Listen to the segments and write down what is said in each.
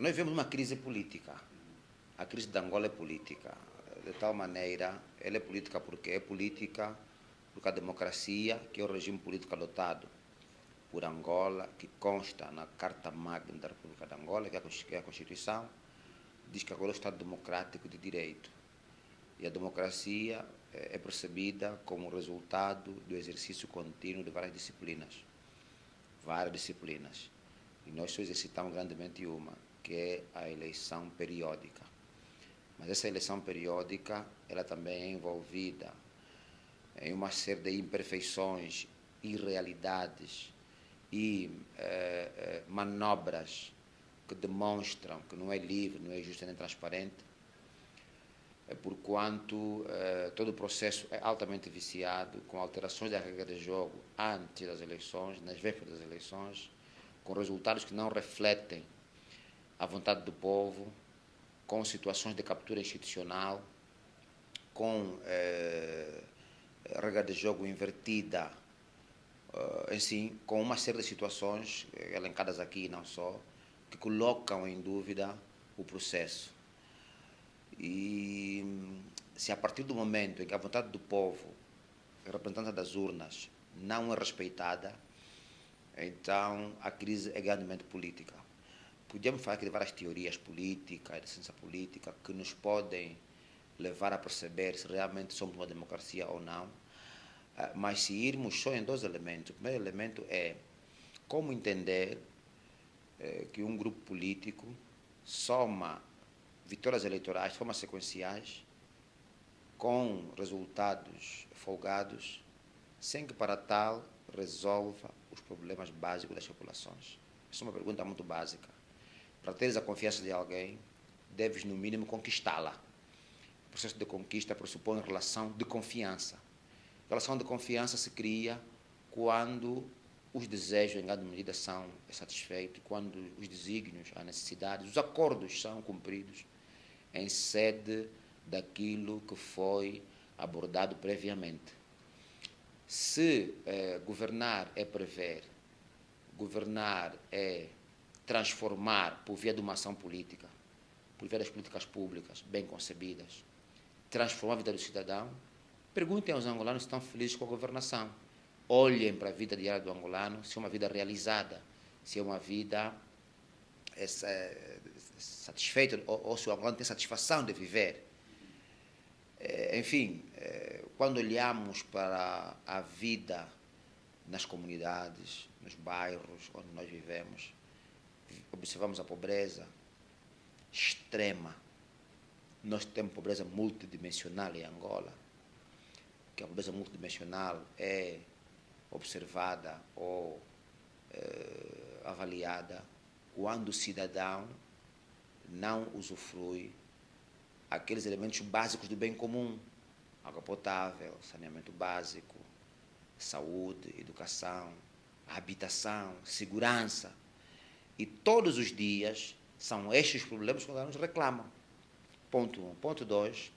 Nós vivemos uma crise política. A crise de Angola é política. De tal maneira, ela é política porque é política, porque a democracia, que é o regime político adotado por Angola, que consta na Carta Magna da República de Angola, que é a Constituição, diz que agora é o Estado democrático de direito. E a democracia é percebida como resultado do exercício contínuo de várias disciplinas. E nós só exercitamos grandemente uma, que é a eleição periódica. Mas essa eleição periódica, ela também é envolvida em uma série de imperfeições, irrealidades e manobras que demonstram que não é livre, não é justo nem transparente, porquanto todo o processo é altamente viciado, com alterações da regra de jogo antes das eleições, nas vésperas das eleições, com resultados que não refletem a vontade do povo, com situações de captura institucional, com regra de jogo invertida, assim, com uma série de situações, elencadas aqui e não só, que colocam em dúvida o processo. E se a partir do momento em que a vontade do povo, representada das urnas, não é respeitada, então a crise é grandemente política. Podemos falar aqui de várias teorias políticas, de ciência política, que nos podem levar a perceber se realmente somos uma democracia ou não, mas se irmos só em dois elementos. O primeiro elemento é como entender que um grupo político soma vitórias eleitorais de forma sequenciais, com resultados folgados, sem que para tal resolva os problemas básicos das populações. Essa é uma pergunta muito básica. Para teres a confiança de alguém, deves, no mínimo, conquistá-la. O processo de conquista pressupõe relação de confiança. A relação de confiança se cria quando os desejos, em grande medida, são satisfeitos, quando os desígnios, as necessidades, os acordos são cumpridos em sede daquilo que foi abordado previamente. Se governar é prever, governar é transformar por via de uma ação política, por via das políticas públicas bem concebidas, transformar a vida do cidadão, perguntem aos angolanos se estão felizes com a governação. Olhem para a vida diária do angolano, se é uma vida realizada, se é uma vida satisfeita, ou se o angolano tem satisfação de viver. Enfim, quando olhamos para a vida nas comunidades, nos bairros onde nós vivemos, observamos a pobreza extrema. Nós temos pobreza multidimensional em Angola, que a pobreza multidimensional é observada ou avaliada quando o cidadão não usufrui aqueles elementos básicos do bem comum: água potável, saneamento básico, saúde, educação, habitação, segurança. E todos os dias são estes os problemas que os cidadãos reclamam. Ponto 1. Ponto 2.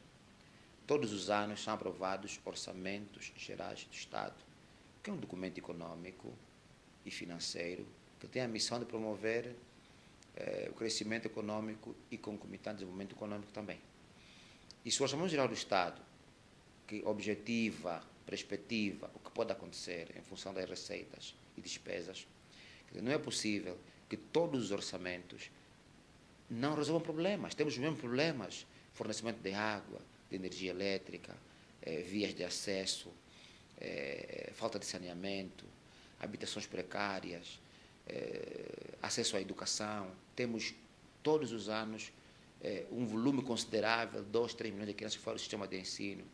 Todos os anos são aprovados orçamentos gerais do Estado, que é um documento econômico e financeiro que tem a missão de promover o crescimento econômico e concomitante desenvolvimento econômico também. E se o Orçamento Geral do Estado, que objetiva, perspectiva o que pode acontecer em função das receitas e despesas, não é possível que todos os orçamentos não resolvam problemas. Temos os mesmos problemas: fornecimento de água, de energia elétrica, vias de acesso, falta de saneamento, habitações precárias, acesso à educação. Temos todos os anos um volume considerável, 2, 3 milhões de crianças fora do sistema de ensino,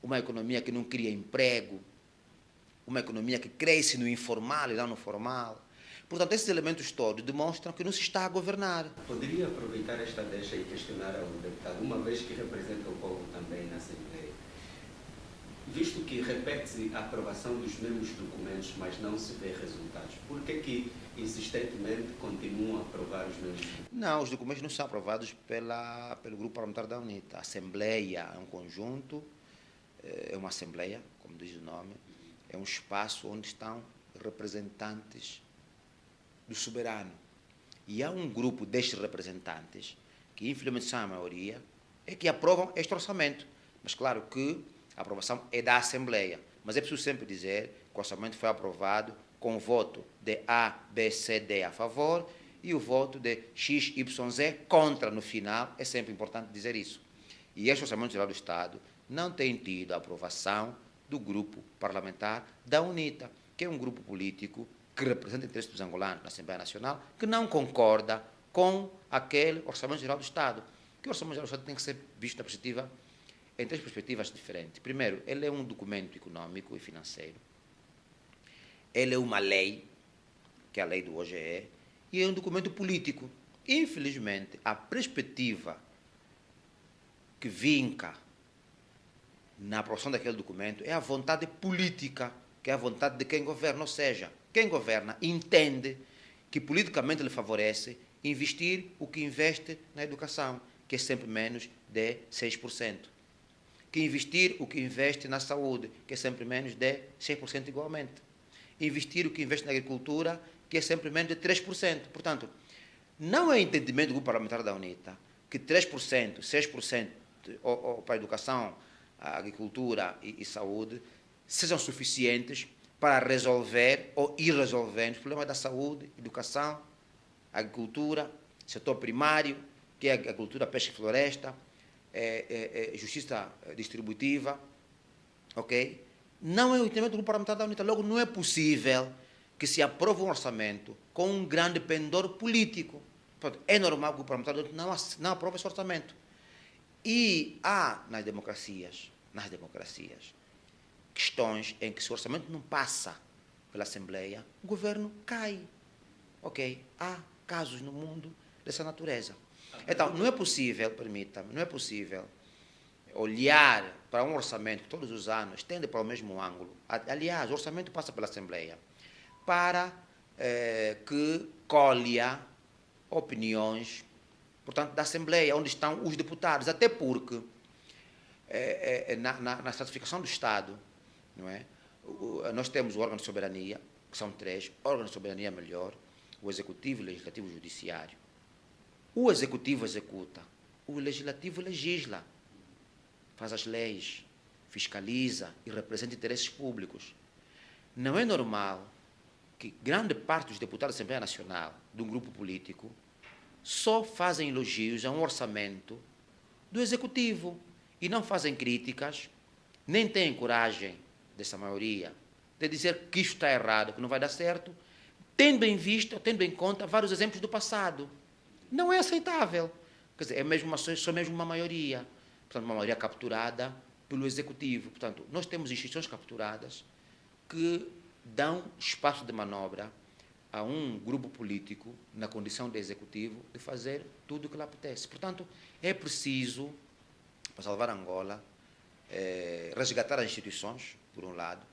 uma economia que não cria emprego, uma economia que cresce no informal e não no formal. Portanto, esses elementos todos demonstram que não se está a governar. Poderia aproveitar esta deixa e questionar ao deputado, uma vez que representa o povo também na Assembleia. Visto que repete-se a aprovação dos mesmos documentos, mas não se vê resultados, por que insistentemente continuam a aprovar os mesmos documentos? Não, os documentos não são aprovados pelo Grupo Parlamentar da UNITA. A Assembleia é um conjunto, é uma Assembleia, como diz o nome, é um espaço onde estão representantes do soberano. E há um grupo destes representantes, que infelizmente são a maioria, é que aprovam este orçamento. Mas claro que a aprovação é da Assembleia. Mas é preciso sempre dizer que o orçamento foi aprovado com o voto de A, B, C, D a favor e o voto de X, Y, Z contra no final. É sempre importante dizer isso. E este Orçamento Geral do Estado não tem tido a aprovação do grupo parlamentar da UNITA, que é um grupo político que representa o interesse dos angolanos na Assembleia Nacional, que não concorda com aquele Orçamento Geral do Estado. Que o Orçamento Geral do Estado tem que ser visto na perspectiva, em três perspectivas diferentes. Primeiro, ele é um documento econômico e financeiro. Ele é uma lei, que é a lei do OGE, e é um documento político. Infelizmente, a perspectiva que vinca na aprovação daquele documento é a vontade política, que é a vontade de quem governa. Ou seja, quem governa entende que politicamente lhe favorece investir o que investe na educação, que é sempre menos de 6%. Que investir o que investe na saúde, que é sempre menos de 6% igualmente. Investir o que investe na agricultura, que é sempre menos de 3%. Portanto, não é entendimento do grupo parlamentar da UNITA que 3%, 6% para a educação, a agricultura e saúde sejam suficientes para resolver ou ir resolvendo os problemas da saúde, educação, agricultura, setor primário, que é a agricultura, pesca e floresta, justiça distributiva, ok? Não é o entendimento do grupo parlamentar da UNITA. Logo, não é possível que se aprove um orçamento com um grande pendor político. Portanto, é normal que o grupo parlamentar da UNITA não aprove esse orçamento. E há nas democracias, questões em que se o orçamento não passa pela Assembleia, o governo cai. Ok? Há casos no mundo dessa natureza. Então, não é possível, permita-me, não é possível olhar para um orçamento que todos os anos tende para o mesmo ângulo. Aliás, o orçamento passa pela Assembleia para que colha opiniões, portanto, da Assembleia, onde estão os deputados, até porque na certificação do Estado, não é? Nós temos o órgão de soberania, que são 3, órgão de soberania melhor, o Executivo, o Legislativo e o Judiciário. O Executivo executa, o Legislativo legisla, faz as leis, fiscaliza e representa interesses públicos. Não é normal que grande parte dos deputados da Assembleia Nacional, de um grupo político, só fazem elogios a um orçamento do Executivo e não fazem críticas, nem têm coragem dessa maioria de dizer que isto está errado, que não vai dar certo, tendo em vista, tendo em conta vários exemplos do passado. Não é aceitável. Quer dizer, só mesmo uma maioria. Portanto, uma maioria capturada pelo Executivo. Portanto, nós temos instituições capturadas que dão espaço de manobra a um grupo político, na condição de Executivo, de fazer tudo o que lhe apetece. Portanto, é preciso, para salvar Angola, resgatar as instituições, por um lado,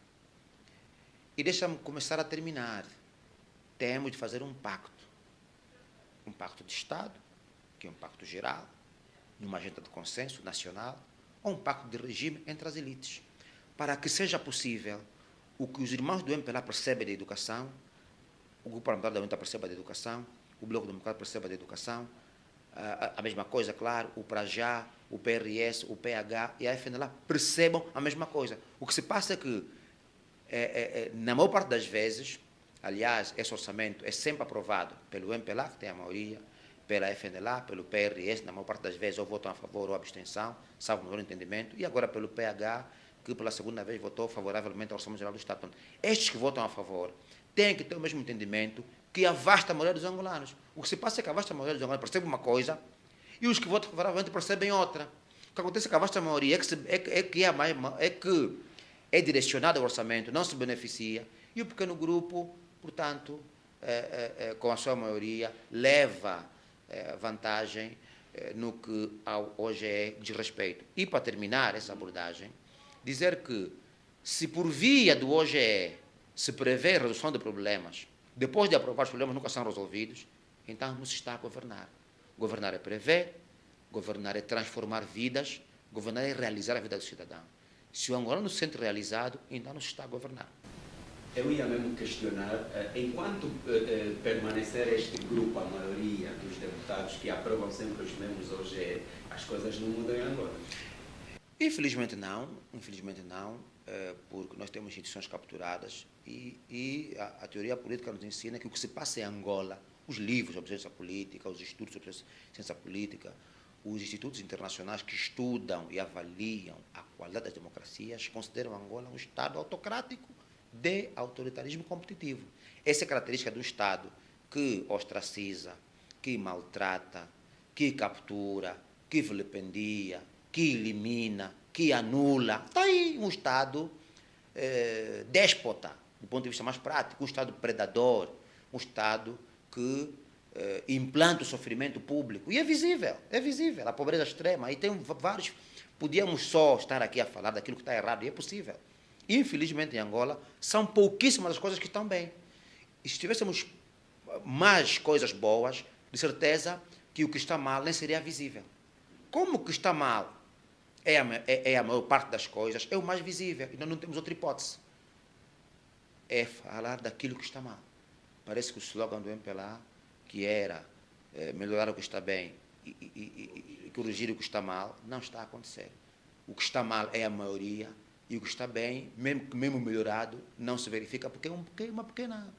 e deixa-me começar a terminar. Temos de fazer um pacto de Estado, que é um pacto geral, numa agenda de consenso nacional, ou um pacto de regime entre as elites, para que seja possível o que os irmãos do MPLA percebem da educação, o grupo parlamentar da UNITA perceba da educação, o Bloco Democrático perceba da educação, a mesma coisa, claro, o PRAJA, o PRS, o PH e a FNLA percebam a mesma coisa. O que se passa é que, na maior parte das vezes, aliás, esse orçamento é sempre aprovado pelo MPLA, que tem a maioria, pela FNLA, pelo PRS, na maior parte das vezes ou votam a favor ou abstenção, salvo o meu entendimento, e agora pelo PH, que pela segunda vez votou favoravelmente ao Orçamento Geral do Estado. Então, estes que votam a favor têm que ter o mesmo entendimento que a vasta maioria dos angolanos. O que se passa é que a vasta maioria dos angolanos percebe uma coisa e os que votam favoravelmente percebem outra. O que acontece é que a vasta maioria é que é direcionada ao orçamento, não se beneficia, e o pequeno grupo, portanto, com a sua maioria, leva vantagem no que ao OGE diz respeito. E para terminar essa abordagem, dizer que se por via do OGE se prevê a redução de problemas, depois de aprovar os problemas nunca são resolvidos, então não se está a governar. Governar é prever, governar é transformar vidas, governar é realizar a vida do cidadão. Se o angolano não se sente realizado, então não se está a governar. Eu ia mesmo questionar, enquanto permanecer este grupo, a maioria dos deputados que aprovam sempre os mesmos OGE, as coisas não mudam em Angola? Infelizmente não, porque nós temos instituições capturadas e a teoria política nos ensina que o que se passa em Angola, os livros sobre ciência política, os estudos sobre ciência política, os institutos internacionais que estudam e avaliam a qualidade das democracias consideram Angola um Estado autocrático de autoritarismo competitivo. Essa é a característica do Estado que ostraciza, que maltrata, que captura, que vilipendia, que elimina, que anula. Está aí um Estado déspota, do ponto de vista mais prático, um Estado predador, um Estado que implanta o sofrimento público. E é visível, a pobreza extrema. E tem vários. Podíamos só estar aqui a falar daquilo que está errado, e é possível. Infelizmente, em Angola, são pouquíssimas as coisas que estão bem. E se tivéssemos mais coisas boas, de certeza que o que está mal nem seria visível. Como o que está mal é a maior parte das coisas, é o mais visível, e nós não temos outra hipótese. É falar daquilo que está mal. Parece que o slogan do MPLA, que era melhorar o que está bem e corrigir o que está mal, não está a acontecer. O que está mal é a maioria, e o que está bem, mesmo melhorado, não se verifica, porque é uma pequena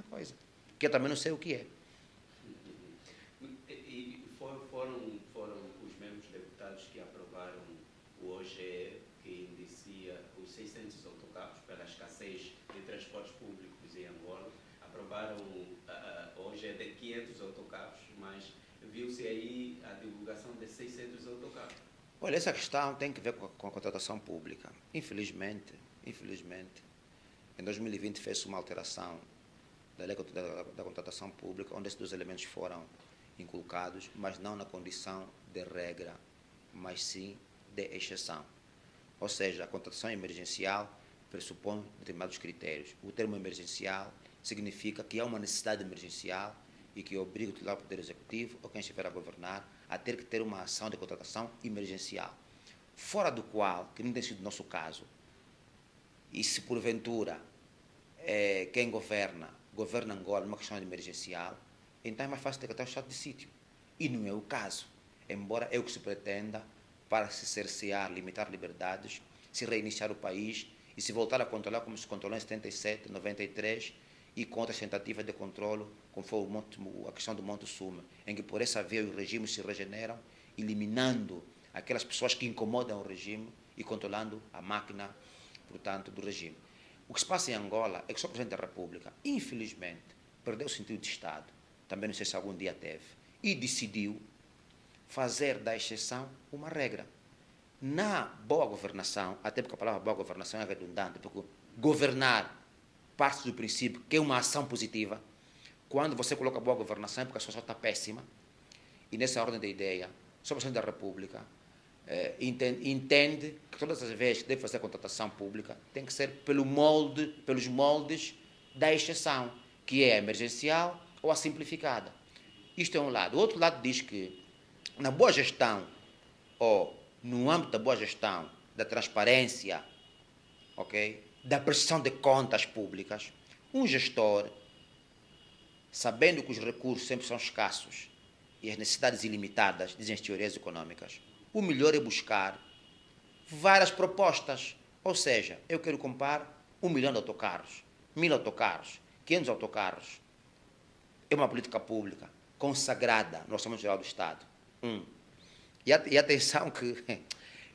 coisa, que eu também não sei o que é. E foram os mesmos deputados que aprovaram o OGE, que indicia os 600 autocarros pela escassez de transportes públicos em Angola, aprovaram o OGE de 500 autocarros, mas viu-se aí a divulgação de 600 autocarros. Olha, essa questão tem que ver com a contratação pública. Infelizmente, em 2020 fez-se uma alteração da lei da contratação pública, onde esses dois elementos foram inculcados, mas não na condição de regra, mas sim de exceção. Ou seja, a contratação emergencial pressupõe determinados critérios. O termo emergencial significa que há uma necessidade emergencial e que obriga o titular do Poder Executivo ou quem estiver a governar a ter que ter uma ação de contratação emergencial, fora do qual, que não tem sido o nosso caso, e se porventura quem governa Angola numa questão de emergencial, então é mais fácil decretar o estado de sítio. E não é o caso, embora é o que se pretenda para se cercear, limitar liberdades, se reiniciar o país e se voltar a controlar como se controlou em 77, 93, e contra as tentativas de controle, como foi a questão do Monte Suma, em que por essa via os regimes se regeneram, eliminando aquelas pessoas que incomodam o regime e controlando a máquina, portanto, do regime. O que se passa em Angola é que o Sr. Presidente da República, infelizmente, perdeu o sentido de Estado, também não sei se algum dia teve, e decidiu fazer da exceção uma regra. Na boa governação, até porque a palavra boa governação é redundante, porque governar parte do princípio que é uma ação positiva. Quando você coloca boa governação é porque a situação está péssima, e nessa ordem de ideia, o Sr. Presidente da República entende que todas as vezes que deve fazer a contratação pública tem que ser pelos moldes da exceção, que é a emergencial ou a simplificada. Isto é um lado. O outro lado diz que na boa gestão, ou no âmbito da boa gestão, da transparência, ok? Da prestação de contas públicas, um gestor, sabendo que os recursos sempre são escassos e as necessidades ilimitadas, dizem as teorias econômicas, o melhor é buscar várias propostas. Ou seja, eu quero comprar 1 milhão de autocarros, 1000 autocarros, 500 autocarros. É uma política pública consagrada no Orçamento Geral do Estado. E atenção que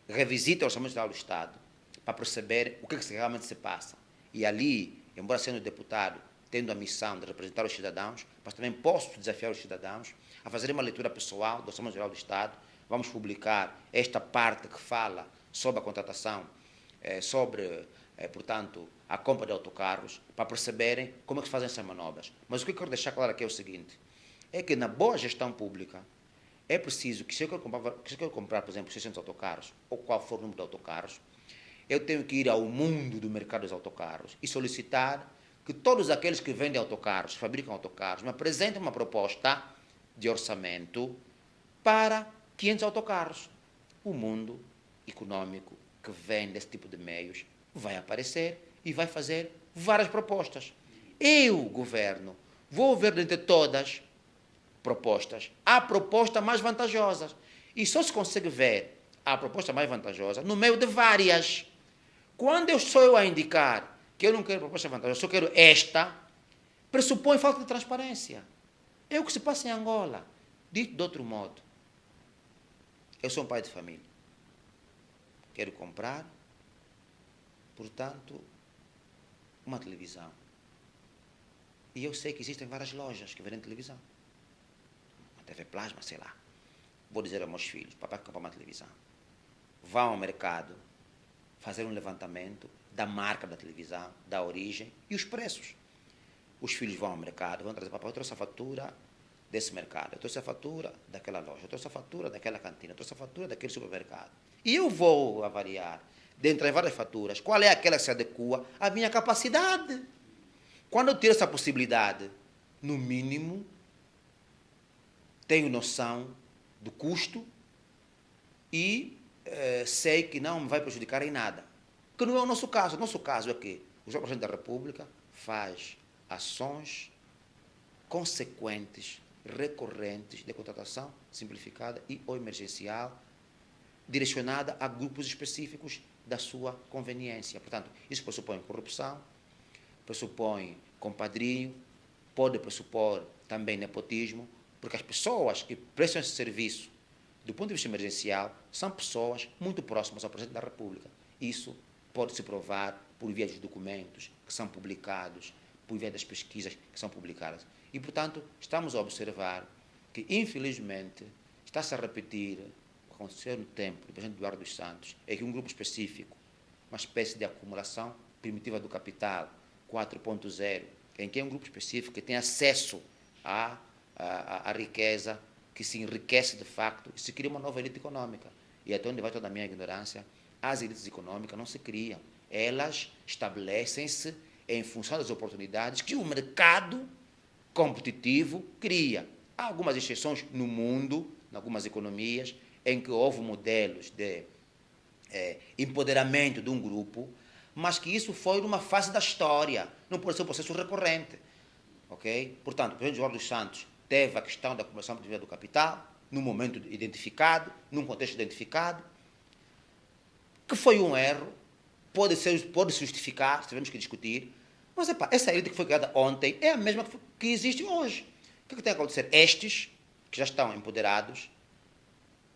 revisita o Orçamento Geral do Estado para perceber o que realmente se passa. E ali, embora sendo deputado, tendo a missão de representar os cidadãos, mas também posso desafiar os cidadãos a fazer uma leitura pessoal do Orçamento Geral do Estado. Vamos publicar esta parte que fala sobre a contratação, portanto, a compra de autocarros, para perceberem como é que se fazem essas manobras. Mas o que eu quero deixar claro aqui é o seguinte, é que na boa gestão pública, é preciso que se eu quero comprar, por exemplo, 600 autocarros, ou qual for o número de autocarros, eu tenho que ir ao mundo do mercado dos autocarros e solicitar que todos aqueles que vendem autocarros, fabricam autocarros, me apresentem uma proposta de orçamento para 500 autocarros. O mundo econômico que vende esse tipo de meios vai aparecer e vai fazer várias propostas. Eu, governo, vou ver dentre todas propostas a proposta mais vantajosa. E só se consegue ver a proposta mais vantajosa no meio de várias. Quando eu sou eu a indicar que eu não quero proposta vantajosa, só quero esta, pressupõe falta de transparência. É o que se passa em Angola. Dito de outro modo, eu sou um pai de família. Quero comprar, portanto, uma televisão. E eu sei que existem várias lojas que vendem televisão. Uma TV plasma, sei lá. Vou dizer aos meus filhos, papai quer comprar uma televisão. Vão ao mercado fazer um levantamento da marca da televisão, da origem e os preços. Os filhos vão ao mercado, vão trazer, papai, eu trouxe a fatura desse mercado, eu trouxe a fatura daquela loja, eu trouxe a fatura daquela cantina, eu trouxe a fatura daquele supermercado. E eu vou avaliar, dentre as várias faturas, qual é aquela que se adequa à minha capacidade. Quando eu tiro essa possibilidade, no mínimo, tenho noção do custo e sei que não me vai prejudicar em nada. Que não é o nosso caso. O nosso caso é que o Sr. Presidente da República faz ações consequentes, recorrentes de contratação simplificada e ou emergencial, direcionada a grupos específicos da sua conveniência. Portanto, isso pressupõe corrupção, pressupõe compadrinho, pode pressupor também nepotismo, porque as pessoas que prestam esse serviço, do ponto de vista emergencial, são pessoas muito próximas ao Presidente da República. Isso pode se provar por via dos documentos que são publicados, por via das pesquisas que são publicadas. E, portanto, estamos a observar que, infelizmente, está-se a repetir o que aconteceu no tempo do Presidente Eduardo dos Santos, é que um grupo específico, uma espécie de acumulação primitiva do capital, 4.0, em que é um grupo específico que tem acesso à riqueza, que se enriquece de facto e se cria uma nova elite econômica. E até onde vai toda a minha ignorância, as elites econômicas não se criam. Elas estabelecem-se em função das oportunidades que o mercado competitivo cria. Há algumas exceções no mundo, em algumas economias, em que houve modelos de empoderamento de um grupo, mas que isso foi numa fase da história, não pode ser um processo recorrente. Okay? Portanto, o presidente Eduardo dos Santos teve a questão da acumulação privativa do capital, num momento identificado, num contexto identificado, que foi um erro, pode se justificar, tivemos que discutir, mas essa elite que foi criada ontem é a mesma que existe hoje. O que tem a acontecer? Estes, que já estão empoderados,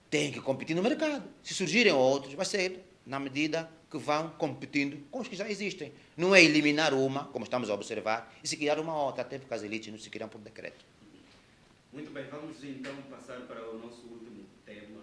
têm que competir no mercado. Se surgirem outros, vai ser na medida que vão competindo com os que já existem. Não é eliminar uma, como estamos a observar, e se criar uma outra, até porque as elites não se criam por decreto. Muito bem, vamos então passar para o nosso último tema.